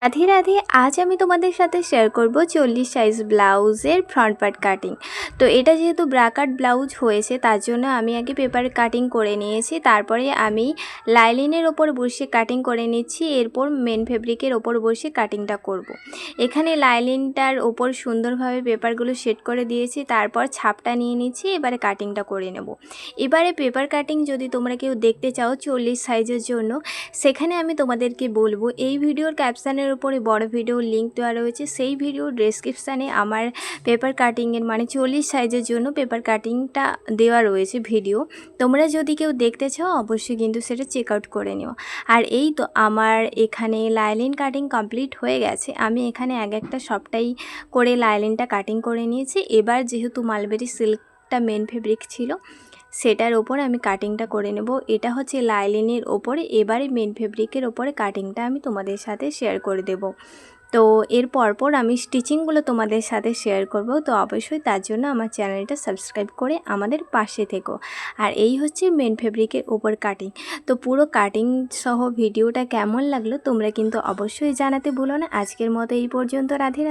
রাধে রাধে। আজ আমি তোমাদের সাথে শেয়ার করব 40 সাইজ ব্লাউজের ফ্রন্ট পার্ট কাটিং। তো এটা যেহেতু ব্রাকাট ব্লাউজ হয়েছে তার জন্য আমি আগে পেপার কাটিং করে নিয়েছি, তারপরে আমি লাইলিনের ওপর বসে কাটিং করে নিচ্ছি, এরপর মেন ফেব্রিকের ওপর বসে কাটিংটা করব। এখানে লাইলিনটার ওপর সুন্দরভাবে পেপারগুলো সেট করে দিয়েছি, তারপর ছাপটা নিয়ে নিচ্ছি, এবারে কাটিংটা করে নেব। এবারে পেপার কাটিং যদি তোমরা কেউ দেখতে চাও 40 সাইজের জন্য, সেখানে আমি তোমাদেরকে বলবো এই ভিডিওর ক্যাপশানের উপরে বড় ভিডিওর লিঙ্ক দেওয়া রয়েছে, সেই ভিডিও ডেসক্রিপশানে আমার পেপার কাটিংয়ের 40 সাইজের জন্য পেপার কাটিংটা দেওয়া রয়েছে ভিডিও। তোমরা যদি কেউ দেখতে চাও অবশ্যই কিন্তু সেটা চেক আউট করে নিও। আর এই তো আমার এখানে লাইলিন কাটিং কমপ্লিট হয়ে গেছে। আমি এখানে একটা সবটাই করে লাইলিনটা কাটিং করে নিয়েছি। এবার যেহেতু মালবেরি সিল্কটা মেন ফেব্রিক ছিল, সেটার ওপর আমি কাটিংটা করে নেব। এটা হচ্ছে লাইলিনের ওপরে, এবারে মেন ফেব্রিকের ওপরে কাটিংটা আমি তোমাদের সাথে শেয়ার করে দেব। তো এর পরপর আমি স্টিচিংগুলো তোমাদের সাথে শেয়ার করব। তো অবশ্যই তার জন্য আমার চ্যানেলটা সাবস্ক্রাইব করে আমাদের পাশে থেকো। আর এই হচ্ছে মেন ফেব্রিকের ওপর কাটিং। তো পুরো কাটিং সহ ভিডিওটা কেমন লাগলো তোমরা কিন্তু অবশ্যই জানাতে ভুলো না। আজকের মতো এই পর্যন্ত। রাধে রাধে।